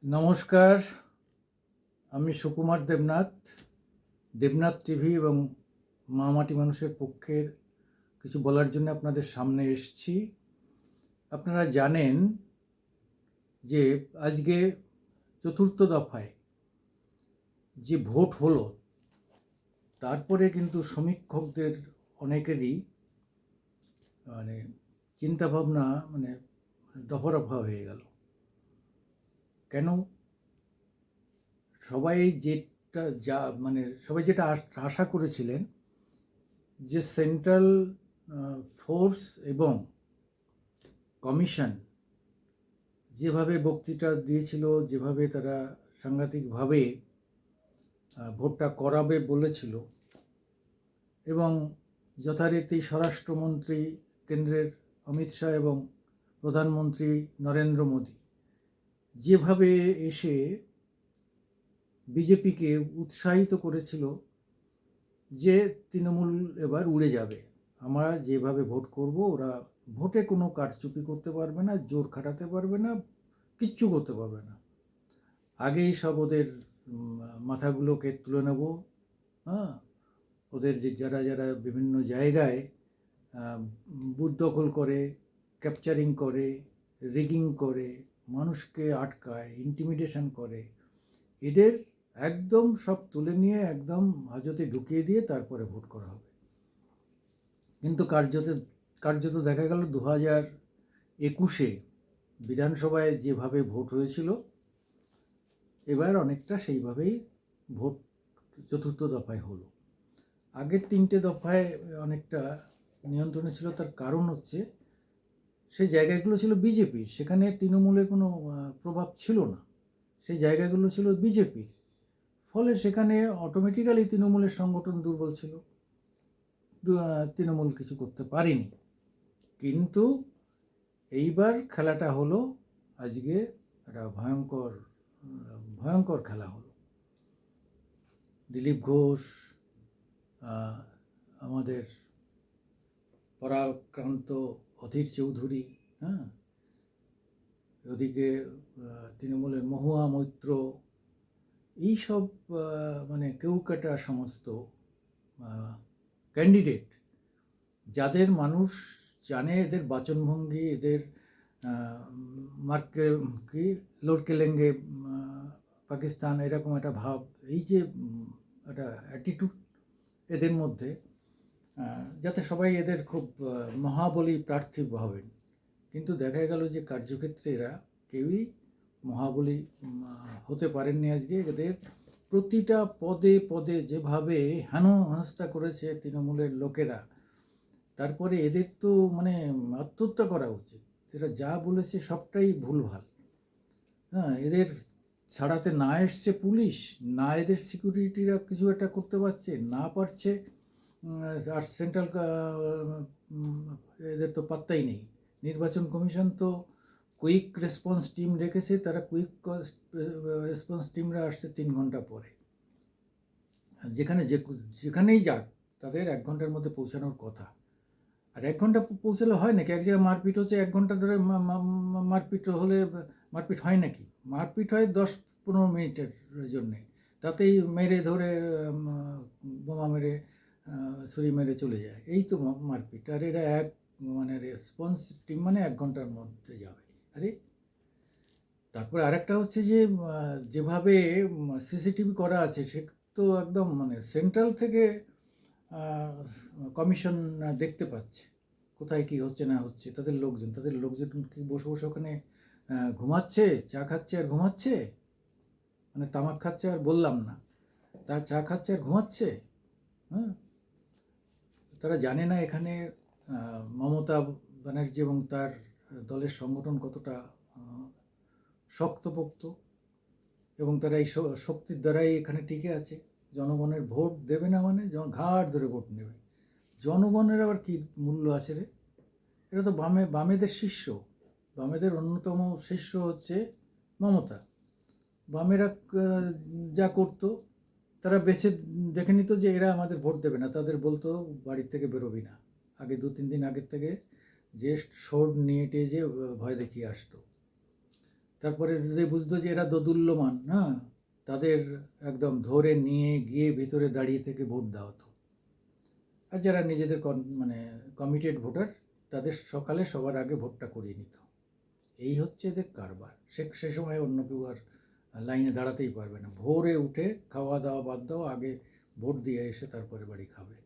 নমস্কার, আমি সুকুমার দেবনাথ। দেবনাথ টিভি এবং মা মাটি মানুষের পক্ষের কিছু বলার জন্য আপনাদের সামনে এসেছি। আপনারা জানেন যে আজকে চতুর্থ দফায় যে ভোট হলো, তারপরে কিন্তু সমীক্ষকদের অনেকেরই চিন্তাভাবনা দফা হয়ে গেল। কেন? সবাই যেটা আশা করেছিলেন যে সেন্ট্রাল ফোর্স এবং কমিশন যেভাবে বক্তৃতা দিয়েছিল, যেভাবে তারা সাংঘাতিকভাবে ভোটটা করাবে বলেছিল, এবং যথারীতি স্বরাষ্ট্রমন্ত্রী কেন্দ্রের অমিত শাহ এবং প্রধানমন্ত্রী নরেন্দ্র মোদী যেভাবে এসে বিজেপিকে উৎসাহিত করেছিল যে তৃণমূল এবার উড়ে যাবে, আমরা যেভাবে ভোট করব ওরা ভোটে কোনো কারচুপি করতে পারবে না, জোর খাটাতে পারবে না, কিচ্ছু করতে পারবে না, আগেই সব ওদের মাথাগুলোকে তুলে নেব। হ্যাঁ, ওদের যে যারা যারা বিভিন্ন জায়গায় বুথ দখল করে, ক্যাপচারিং করে, রিগিং করে, মানুষকে আটকায়, ইন্টিমিডেশন করে, এদের একদম সব তুলে নিয়ে একদম হাজতে ঢুকিয়ে দিয়ে তারপরে ভোট করা হবে। কিন্তু কার্যত দেখা গেল 2021 বিধানসভায় যেভাবে ভোট হয়েছিল, এবার অনেকটা সেইভাবেই ভোট চতুর্থ দফায় হলো। আগের 3টে দফায় অনেকটা নিয়ন্ত্রণে ছিল। তার কারণ হচ্ছে সেই জায়গাগুলো ছিল বিজেপির, সেখানে তৃণমূলের কোনো প্রভাব ছিল না, সেই জায়গাগুলো ছিল বিজেপির। ফলে সেখানে অটোমেটিক্যালি তৃণমূলের সংগঠন দুর্বল ছিল, তৃণমূল কিছু করতে পারেনি। কিন্তু এইবার খেলাটা হলো, আজকে একটা ভয়ঙ্কর খেলা হলো। দিলীপ ঘোষ, আমাদের পরাক্রান্ত অধীর চৌধুরী, হ্যাঁ, ওদিকে তৃণমূলের মহুয়া মৈত্র, এইসব কেউকাটা সমস্ত ক্যান্ডিডেট, যাদের মানুষ জানে এদের বাচনভঙ্গি, এদের লড়কে লেঙ্গে পাকিস্তান, এরকম একটা ভাব, এই যে একটা অ্যাটিটিউড এদের মধ্যে, যাতে সবাই এদের খুব মহাবলী প্রার্থী ভাবেন। কিন্তু দেখা গেল যে কার্যক্ষেত্রে এরা কেউই মহাবলী হতে পারেননি। আজকে এদের প্রতিটা পদে পদে যেভাবে হেনস্থা করেছে তৃণমূলের লোকেরা, তারপরে এদের তো আত্মহত্যা করা উচিত। এরা যা বলেছে সবটাই ভুলভাল। হ্যাঁ, এদের ছাড়াতে না এসছে পুলিশ, না এদের সিকিউরিটিরা কিছু একটা করতে পারছে, না পারছে, আর সেন্ট্রাল এদের তো পাত্তাই নেই। নির্বাচন কমিশন তো কুইক রেসপন্স টিম রেখেছে, তারা কুইক রেসপন্স টিমরা আসছে 3 ঘন্টা পরে। যেখানেই যাক তাদের 1 ঘন্টার মধ্যে পৌঁছানোর কথা। আর 1 ঘন্টা পৌঁছালে হয় নাকি? এক জায়গায় মারপিট হচ্ছে, 1 ঘন্টা ধরে মারপিট হলে মারপিট হয় নাকি? মারপিট হয় 10-15 মিনিটের জন্যে, তাতেই মেরে ধরে বোমা মেরে ছুরি মেরে চলে যায়, এই তো মারপিট। আর এরা রেসপন্স টিম 1 ঘন্টার মধ্যে যাবে। আরে তারপরে আরেকটা হচ্ছে যে যেভাবে সিসিটিভি করা আছে, সে তো একদম সেন্ট্রাল থেকে কমিশন দেখতে পাচ্ছে কোথায় কি হচ্ছে না হচ্ছে। তাদের লোকজন কি বসে বসে ওখানে ঘুমাচ্ছে, চা খাচ্ছে আর ঘুমাচ্ছে, তামাক খাচ্ছে আর বললাম না, তার চা খাচ্ছে আর ঘুমাচ্ছে। হ্যাঁ, তারা জানে না এখানে মমতা ব্যানার্জি এবং তার দলের সংগঠন কতটা শক্তপোক্ত, এবং তারা এই শক্তির দ্বারাই এখানে টিকে আছে। জনগণের ভোট দেবে না ঘাট ধরে ভোট নেবে। জনগণের আবার কি মূল্য আছে রে? এটা তো বামেদের শিষ্য, বামেদের অন্যতম শিষ্য হচ্ছে মমতা। বামেরা যা করতো, তারা বেছে দেখে নিত যে এরা আমাদের ভোট দেবে না, তাদের বলতো বাড়ির থেকে বেরোবি না। আগে 2-3 দিন আগের থেকে যে শোড নিয়ে টেয়ে যে ভয় দেখিয়ে আসতো। তারপরে যদি বুঝতো যে এরা দোদুল্যমান, হ্যাঁ, তাদের একদম ধরে নিয়ে গিয়ে ভিতরে দাঁড়িয়ে থেকে ভোট দেওয়া হতো। আর যারা নিজেদের মানে কমিটেড ভোটার, তাদের সকালে সবার আগে ভোটটা করিয়ে নিত। এই হচ্ছে এদের কারবার। সে সময় অন্য কেউ আর লাইনে দাঁড়াতেই পারবে না। ভোরে উঠে খাওয়া দাওয়া বাদ দাও, আগে ভোট দিয়ে এসে তারপরে বাড়ি খাবে।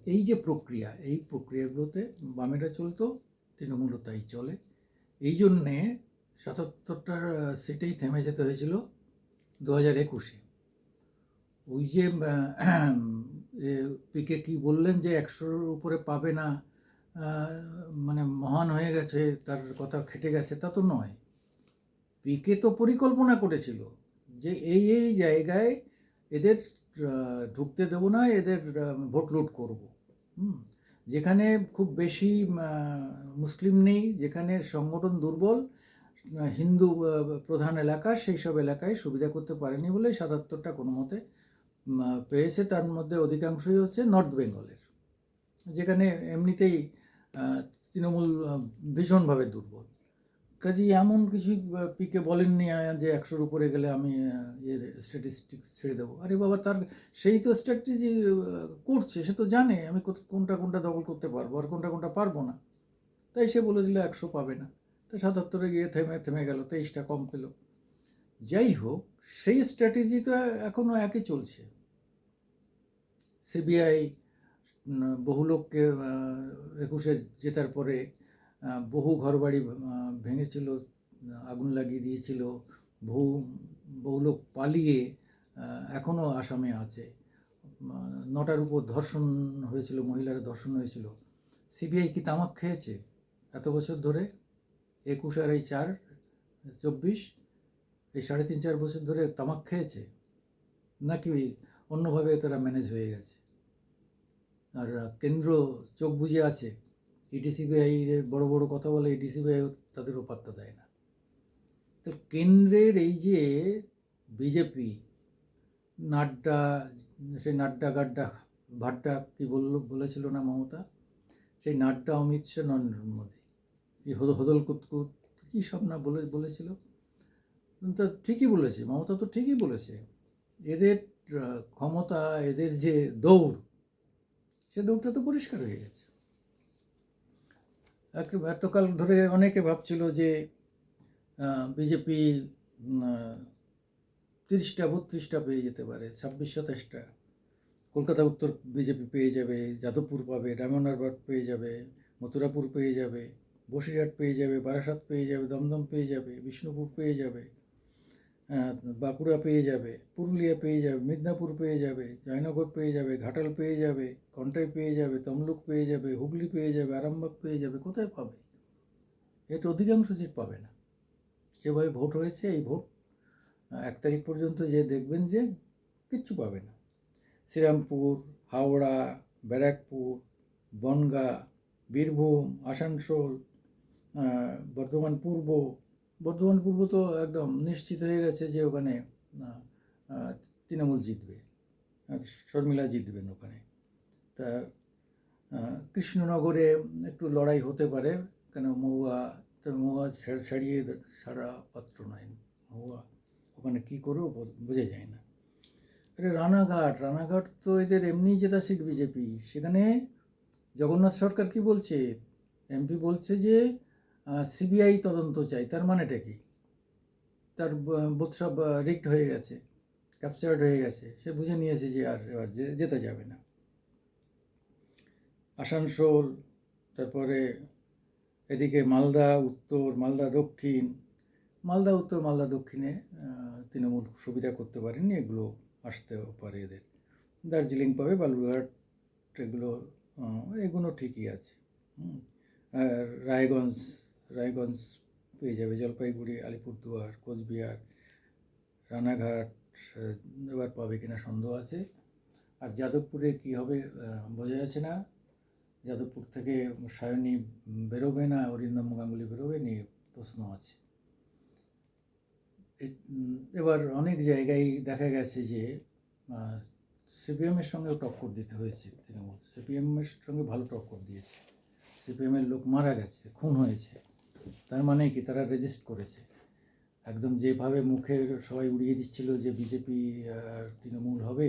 এই যে প্রক্রিয়া, এই প্রক্রিয়াগুলোতে বামেরা চলতো, তৃণমূলও তাই চলে। এই জন্যে ৭৭টা সিটেই থেমে যেতে হয়েছিল 2021-এ। ওই যে পিকে কি বললেন যে 100-র উপরে পাবে না, মানে মহান হয়ে গেছে, তার কথা খেটে গেছে, তা তো নয়। পিকে তো পরিকল্পনা করেছিল যে এই এই জায়গায় এদের ঢুকতে দেবো না, এদের ভোট লুট করবো। যেখানে খুব বেশি মুসলিম নেই, যেখানে সংগঠন দুর্বল, হিন্দু প্রধান এলাকা, সেই সব এলাকায় সুবিধা করতে পারেনি বলে ৭৭টা কোনো মতে পেয়েছে। তার মধ্যে অধিকাংশই হচ্ছে নর্থ বেঙ্গলের, যেখানে এমনিতেই তৃণমূল ভীষণভাবে দুর্বল। কাজেই এমন কিছু পিকে বলেননি যে 100-র উপরে গেলে আমি স্ট্যাটিস্টিক্স ছেড়ে দেবো। আরে বাবা, তার সেই তো স্ট্র্যাটেজি করছে, সে তো জানে আমি কোনটা দখল করতে পারবো আর কোনটা পারবো না। তাই সে বলে দিল 100 পাবে না। তো ৭৭-এ গিয়ে থেমে গেল, 23টা কম পেল। যাই হোক, সেই স্ট্র্যাটেজি তো এখনও একই চলছে। সিবিআই বহু লোককে 21-এ জেতার পরে বহু ঘরবাড়ি ভেঙেছিল, আগুন লাগিয়ে দিয়েছিল, বহু লোক পালিয়ে এখনও আসামে আছে। 9টার উপর ধর্ষণ হয়েছিল, মহিলারা ধর্ষণ হয়েছিল। সিবিআই কি তামাক খেয়েছে এত বছর ধরে? 21 আর এই 4, 24, এই 3.5-4 বছর ধরে তামাক খেয়েছে, নাকি অন্যভাবে তারা ম্যানেজ হয়ে গেছে? আর কেন্দ্র চোখ বুজে আছে। ইডি সিবিআই বড় বড় কথা বলে, ইডি সিবিআই তাদেরও পাত্তা দেয় না। তো কেন্দ্রের এই যে বিজেপি, নাড্ডা, সেই নাড্ডা গাড্ডা ভাড্ডা কি বলেছিল না মমতা, সেই নাড্ডা, অমিত শাহ, নরেন্দ্র মোদী, কি হদল কুতকুত কী সব না বলেছিল। তো ঠিকই বলেছে, মমতা তো ঠিকই বলেছে। এদের ক্ষমতা, এদের যে দৌড়, সে দৌড়টা তো পরিষ্কার হয়ে গেছে। এতকাল ধরে অনেকে ভাবছিল যে বিজেপি 30টা 32টা পেয়ে যেতে পারে, 26-27টা। কলকাতা উত্তর বিজেপি পেয়ে যাবে, যাদবপুর পাবে, ডায়মন্ড হারবার পেয়ে যাবে, মথুরাপুর পেয়ে যাবে, বসিরহাট পেয়ে যাবে, বারাসাত পেয়ে যাবে, দমদম পেয়ে যাবে, বিষ্ণুপুর পেয়ে যাবে, বাঁকুড়া পেয়ে যাবে, পুরুলিয়া পেয়ে যাবে, মিদনাপুর পেয়ে যাবে, জয়নগর পেয়ে যাবে, ঘাটাল পেয়ে যাবে, কন্টাই পেয়ে যাবে, তমলুক পেয়ে যাবে, হুগলি পেয়ে যাবে, আরামবাগ পেয়ে যাবে। কোথায় পাবে? এর অধিকাংশ সিট পাবে না। যেভাবে ভোট হয়েছে, এই ভোট 1 তারিখ পর্যন্ত যে দেখবেন যে কিচ্ছু পাবে না। শ্রীরামপুর, হাওড়া, ব্যারাকপুর, বনগাঁ, বীরভূম, আসানসোল, বর্ধমান পূর্ব তো একদম নিশ্চিত হয়ে গেছে যে ওখানে তৃণমূল জিতবে, শর্মিলা জিতবেন ওখানে। তা কৃষ্ণনগরে একটু লড়াই হতে পারে, কেন মহুয়া ছাড়িয়ে সারা পাত্র নয়। মহুয়া ওখানে কী করেও বোঝা যায় না। আরে রানাঘাট তো এদের এমনিই জেতা সিট বিজেপি। সেখানে জগন্নাথ সরকার কি বলছে? এমপি বলছে যে সিবিআই তদন্ত চাই। তার মানেটা কি? তার বোধ সব রিক্ট হয়ে গেছে, ক্যাপচার্ড হয়ে গেছে। সে বুঝে নিয়েছে যে আর এবার যেতে যাবে না। আসানসোল, তারপরে এদিকে মালদা উত্তর, মালদা দক্ষিণ, মালদা দক্ষিণে তৃণমূল সুবিধা করতে পারেনি, এগুলো আসতেও পারে এদের। দার্জিলিং পাবে, বালুরঘাট, এগুলো ঠিকই আছে। আর রায়গঞ্জ পেয়ে যাবে, জলপাইগুড়ি, আলিপুরদুয়ার, কোচবিহার, রানাঘাট এবার পাবে কিনা সন্দেহ আছে। আর যাদবপুরে কি হবে বোঝা যাচ্ছে না। যাদবপুর থেকে সায়নী বেরোবে না অরিন্দম গাঙ্গুলি বেরোবে, নিয়ে প্রশ্ন আছে। এবার অনেক জায়গায় দেখা গেছে যে সিপিএমের সঙ্গেও টক্কর দিতে হয়েছে তৃণমূল। সিপিএমের সঙ্গে ভালো টক্কর দিয়েছে। সিপিএমের লোক মারা গেছে, খুন হয়েছে। তার মানে কি, তারা রেজিস্ট করেছে। একদম যেভাবে মুখে সবাই উড়িয়ে দিচ্ছিল যে বিজেপি আর তৃণমূল হবে,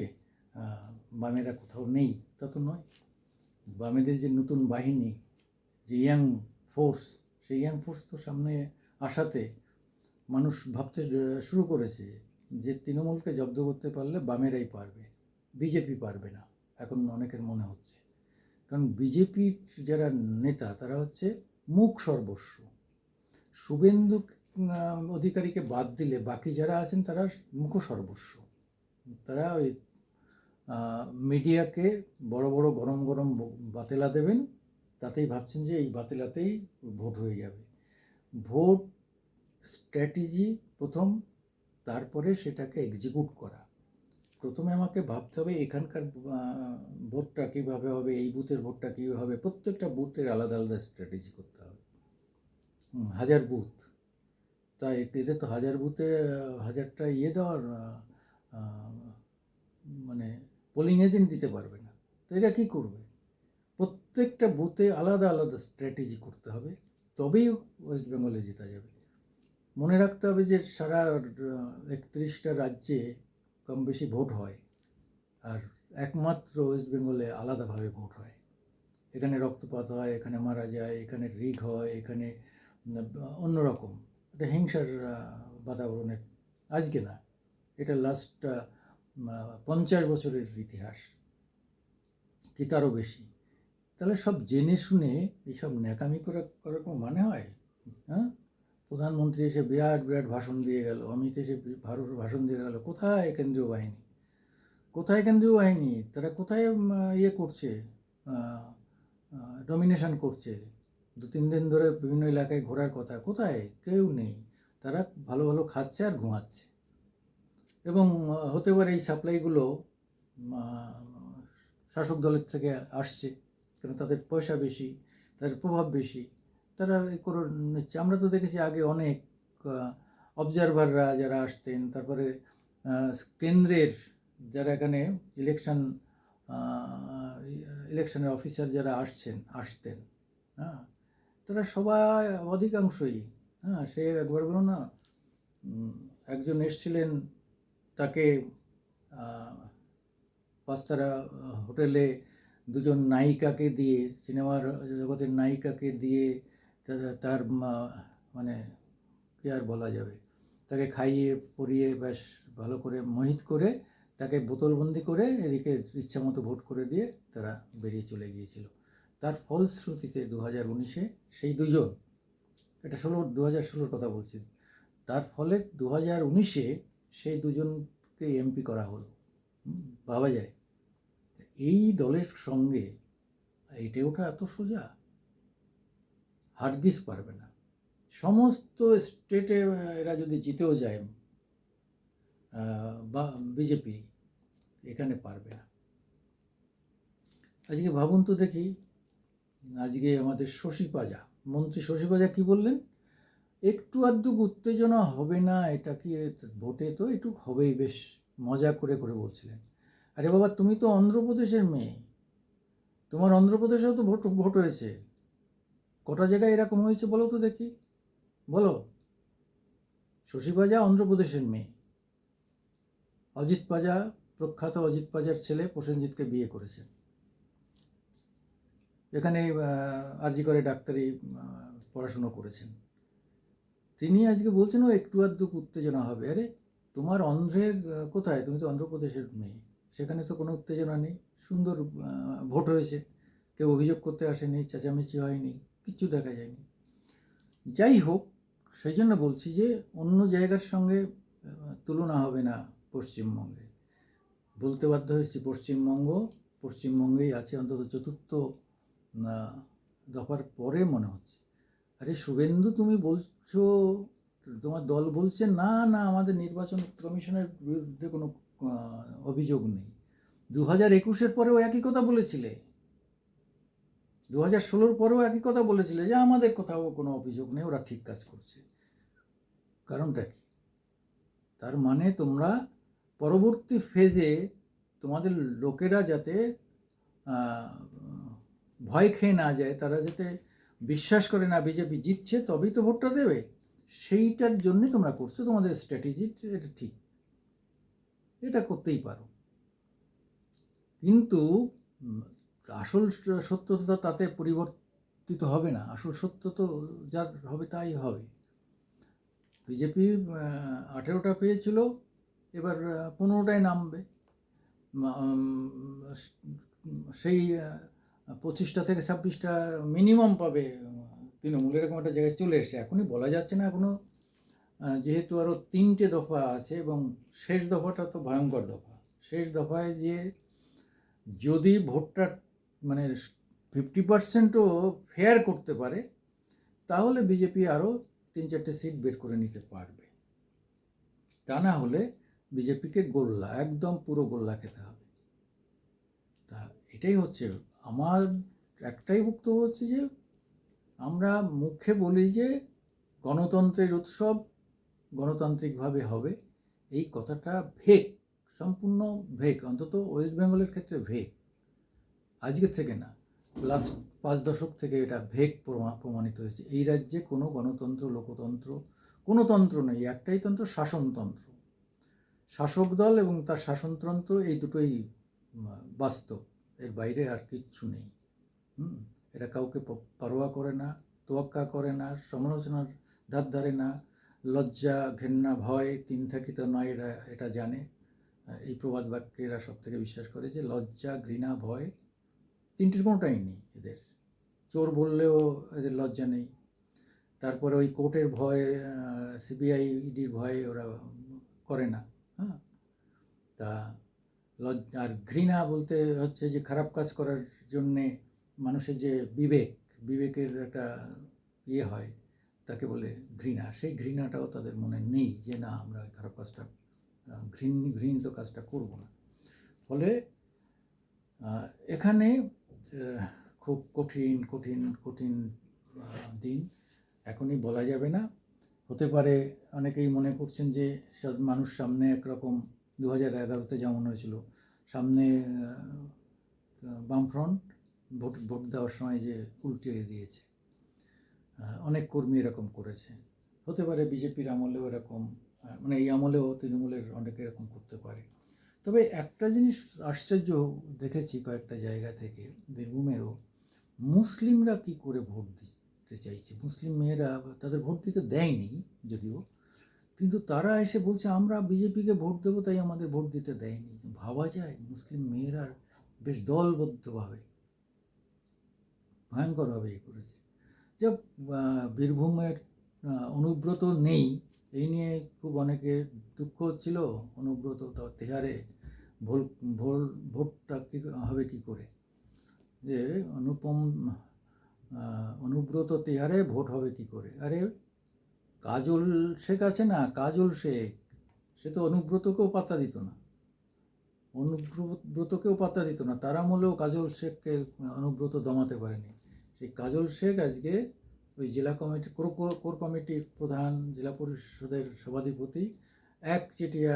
বামেরা কোথাও নেই, তা তো নয়। বামেদের যে নতুন বাহিনী, যে ইয়াং ফোর্স, সেই ইয়াং ফোর্স তো সামনে আসাতে মানুষ ভাবতে শুরু করেছে যে তৃণমূলকে জব্দ করতে পারলে বামেরাই পারবে, বিজেপি পারবে না, এখন অনেকের মনে হচ্ছে। কারণ বিজেপির যারা নেতা তারা হচ্ছে মুখ সর্বস্ব। শুভেন্দু অধিকারীকে বাদ দিলে বাকি যারা আছেন তারা মুখ সর্বস্ব। তারা ওই মিডিয়াকে বড় বড় গরম গরম বাতেলা দেবেন, তাতেই ভাবছেন যে এই বাতেলাতেই ভোট হয়ে যাবে। ভোট স্ট্র্যাটেজি প্রথম, তারপরে সেটাকে এক্সিকিউট করা। প্রথমে আমাকে ভাবতে হবে এখানকার ভোটটা কীভাবে হবে, এই বুথের ভোটটা কীভাবে হবে, প্রত্যেকটা বুথের আলাদা আলাদা স্ট্র্যাটেজি করতে হবে। 1000 বুথ, তাই এদের তো 1000 বুথে 1000টা দেওয়ার মানে পোলিং এজেন্ট দিতে পারবে না, তো এরা কী করবে? প্রত্যেকটা বুথে আলাদা আলাদা স্ট্র্যাটেজি করতে হবে, তবেই ওয়েস্ট বেঙ্গলে জেতা যাবে। মনে রাখতে হবে যে সারা 31টা রাজ্যে কম বেশি ভোট হয়, আর একমাত্র ওয়েস্ট বেঙ্গলে আলাদাভাবে ভোট হয়। এখানে রক্তপাত হয়, এখানে মারা যায়, এখানে রিগ হয়, এখানে অন্যরকম এটা হিংসার বাতাবরণের আজকে না, এটা লাস্ট 50 বছরের ইতিহাস কি তারও বেশি। তাহলে সব জেনে শুনে এইসব ন্যাকামি করার কোনো মানে হয়? হ্যাঁ, প্রধানমন্ত্রী এসে বিরাট বিরাট ভাষণ দিয়ে গেল, অমিত এসে ভাষণ দিয়ে গেল, কোথায় কেন্দ্রীয় বাহিনী? কোথায় কেন্দ্রীয় বাহিনী? তারা কোথায় করছে, ডমিনেশন করছে? 2-3 দিন ধরে বিভিন্ন এলাকায় ঘোরার কথা, কোথায়? কেউ নেই। তারা ভালো ভালো খাচ্ছে আর ঘুমাচ্ছে। এবং হতে পারে এই সাপ্লাইগুলো শাসক দলের থেকে আসছে, কারণ তাদের পয়সা বেশি, তাদের প্রভাব বেশি, তারা করে নিচ্ছে। আমরা তো দেখেছি আগে অনেক অবজারভাররা যারা আসতেন, তারপরে কেন্দ্রের যারা এখানে ইলেকশনের অফিসার যারা আসতেন, হ্যাঁ, তারা সবাই অধিকাংশই, হ্যাঁ, সে একবার বলো না, একজন এসছিলেন, তাকে 5 তারা হোটেলে 2জন নায়িকাকে দিয়ে, সিনেমার জগতের নায়িকাকে দিয়ে তার মানে কী আর বলা যাবে, তাকে খাইয়ে পরিয়ে বেশ ভালো করে মোহিত করে তাকে বোতলবন্দি করে এদিকে ইচ্ছা মতো ভোট করে দিয়ে তারা বেরিয়ে চলে গিয়েছিল। তার ফলশ্রুতিতে 2019-এ সেই 2জন, এটা 2016-র কথা বলছি, তার ফলে 2019-এ সেই 2জনকে এমপি করা হলো। ভাবা যায় এই দলের সঙ্গে এইটে ওঠা এত সোজা? হারগিজ পারবে না। সমস্ত স্টেটে এরা যদি জিতেও যায় বা বিজেপি, এখানে পারবে না। আজকে ভাবুন তো দেখি, আজকে আমাদের শশীপাজা, মন্ত্রী শশীপাজা কি বললেন? একটু আধটু উত্তেজনা হবে না, এটা কি ভোটে তো একটু হবেই, বেশ মজা করে করে বলছিলেন। আরে বাবা, তুমি তো অন্ধ্রপ্রদেশের মেয়ে, তোমার অন্ধ্রপ্রদেশেও তো ভোট হয়েছে। কটা জায়গায় এরকম হয়েছে বলো তো দেখি, বলো। শশীপাজা অন্ধ্রপ্রদেশের মেয়ে, অজিত পাজা, প্রখ্যাত অজিত পাজার ছেলে প্রসেনজিৎকে বিয়ে করেছেন। এখানে আরজি করে ডাক্তারি পড়াশুনো করেছেন। তিনি আজকে বলছেন ও একটু আধটু উত্তেজনা হবে। আরে তোমার অন্ধ্রের কোথায়? তুমি তো অন্ধ্রপ্রদেশের মেয়ে, সেখানে তো কোনো উত্তেজনা নেই, সুন্দর ভোট হয়েছে, কেউ অভিযোগ করতে আসেনি, চেঁচামেচি হয়নি, কিচ্ছু দেখা যায়নি। যাই হোক, সেই জন্য বলছি যে অন্য জায়গার সঙ্গে তুলনা হবে না পশ্চিমবঙ্গে। বলতে বাধ্য হয়েছি পশ্চিমবঙ্গেই আছে, অন্তত 4র্থ দফার পরে মনে হচ্ছে। আরে শুভেন্দু, তুমি বলছো, তোমার দল বলছে না না আমাদের নির্বাচন কমিশনের বিরুদ্ধে কোনো অভিযোগ নেই। 2021-এর পরেও একই কথা বলেছিলে, 2016-র পরেও একই কথা বলেছিলে যে আমাদের কোথাও কোনো অভিযোগ নেই, ওরা ঠিক কাজ করছে। কারণটা কি? তার মানে তোমরা পরবর্তী ফেজে তোমাদের লোকেরা যাতে ভয় খেয়ে না যায়, তারা যাতে বিশ্বাস করে না বিজেপি জিতছে তবেই তো ভোটটা দেবে, সেইটার জন্যে তোমরা করছো, তোমাদের স্ট্র্যাটেজি এটা ঠিক, এটা করতেই পারো। কিন্তু আসল সত্য তো তাতে পরিবর্তিত হবে না, আসল সত্য তো যা হবে তাই হবে। বিজেপি 18টা পেয়েছিল, এবার 15টায় নামবে, সেই 25টা থেকে 26টা মিনিমাম পাবে তৃণমূল, এরকম একটা জায়গায় চলে এসে। এখনই বলা যাচ্ছে না এখনও, যেহেতু আরও 3টে দফা আছে এবং শেষ দফাটা তো ভয়ঙ্কর দফা। শেষ দফায় যে যদি ভোটটা মানে 50%ও ফেয়ার করতে পারে, তাহলে বিজেপি আরও 3-4টে সিট বের করে নিতে পারবে। তা না হলে বিজেপিকে গোল্লা, একদম পুরো গোল্লা খেতে হবে। তা এটাই হচ্ছে আমার একটাই বক্তব্য, হচ্ছে যে আমরা মুখে বলি যে গণতন্ত্রের উৎসব গণতান্ত্রিকভাবে হবে, এই কথাটা ভেক, সম্পূর্ণ ভেক, অন্তত ওয়েস্ট বেঙ্গলের ক্ষেত্রে ভেক, আজকের থেকে না, লাস্ট 5 দশক থেকে এটা ভেক প্রমাণিত হয়েছে। এই রাজ্যে কোনো গণতন্ত্র লোকতন্ত্র কোনো তন্ত্র নেই, একটাই তন্ত্র, শাসনতন্ত্র। শাসক দল এবং তার শাসনতন্ত্র, এই দুটোই বাস্তব, এর বাইরে আর কিচ্ছু নেই। এরা কাউকে পারোয়া করে না, তোয়াক্কা করে না, সমালোচনার ধার ধারে না, লজ্জা ঘেন্না ভয় তিন থাকিত নয়, এরা এটা জানে। এই প্রবাদ বাক্যে এরা সব থেকে বিশ্বাস করে যে লজ্জা ঘৃণা ভয় তিনটির কোনোটাই নেই এদের। চোর বললেও এদের লজ্জা নেই, তারপরে ওই কোর্টের ভয়, সিবিআই ইডির ভয়ে ওরা করে না। হ্যাঁ, তা আর ঘৃণা বলতে হচ্ছে যে খারাপ কাজ করার জন্যে মানুষের যে বিবেকের একটা ইয়ে হয়, তাকে বলে ঘৃণা। সেই ঘৃণাটাও তাদের মনে নেই, যে না আমরা খারাপ কাজটা, ঘৃণিত কাজটা করব না। ফলে এখানে খুব কঠিন কঠিন কঠিন দিন, এখনই বলা যাবে না। হতে পারে অনেকেই মনে করছেন যে মানুষ সামনে একরকম 2011-তে যেমন হয়েছিল, সামনে বামফ্রন্ট ভোট দেওয়ার সময় যে উল্টিয়ে দিয়েছে, অনেক কর্মী এরকম করেছে। হতে পারে বিজেপির আমলেও এরকম, মানে এই আমলেও তৃণমূলের অনেকে এরকম করতে পারে। তবে একটা জিনিস আশ্চর্য দেখেছি কয়েকটা জায়গা থেকে, বীরভূমেরও, মুসলিমরা কি করে ভোট দিতে চাইছে। মুসলিম মেয়েরা, তাদের ভোট দিতে দেয়নি যদিও, কিন্তু তারা এসে বলছে আমরা বিজেপিকে ভোট দেবো, তাই আমাদের ভোট দিতে দেয়নি। ভাবা যায়, মুসলিম মেয়েরা বেশ দলবদ্ধভাবে ভয়ঙ্করভাবে ইয়ে করেছে। যা বীরভূমের অনুব্রত নেই, এই নিয়ে খুব অনেকের দুঃখ হচ্ছিল। অনুব্রত তো তেহারে ভোটটা কী হবে কী করে, যে অনুব্রত তিহারে ভোট হবে কি করে। আরে কাজল শেখ আছে না, কাজল শেখ, সে তো অনুব্রতকেও পাত্তা দিত না, অনুব্রতকেও পাত্তা দিত না, তার আমলেও কাজল শেখকে অনুব্রত দমাতে পারেনি। সেই কাজল শেখ আজকে ওই জেলা কমিটি, কোর কমিটির প্রধান, জেলা পরিষদের সভাধিপতি, একচেটিয়া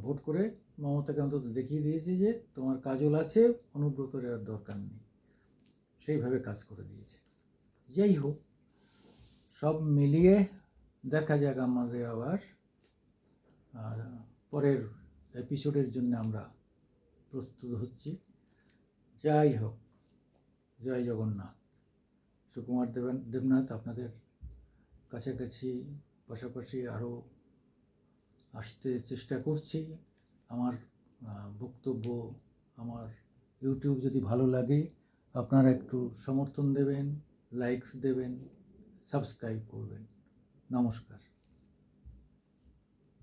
ভোট করে মমতাকে অন্তত দেখিয়ে দিয়েছে যে তোমার কাজল আছে, অনুব্রতর আর দরকার নেই, সেইভাবে কাজ করে দিয়েছে। যাই হোক, সব মিলিয়ে দেখা যাক আমাদের আবার, আর পরের এপিসোডের জন্য আমরা প্রস্তুত হচ্ছি। যাই হোক, জয় জগন্নাথ। সুকুমার দেবনাথ আপনাদের কাছাকাছি, পাশাপাশি আরও আসতে চেষ্টা করছি। আমার বক্তব্য, আমার ইউটিউব যদি ভালো লাগে, আপনারা একটু সমর্থন দেবেন, লাইকস দেবেন, সাবস্ক্রাইব করবেন। নমস্কার।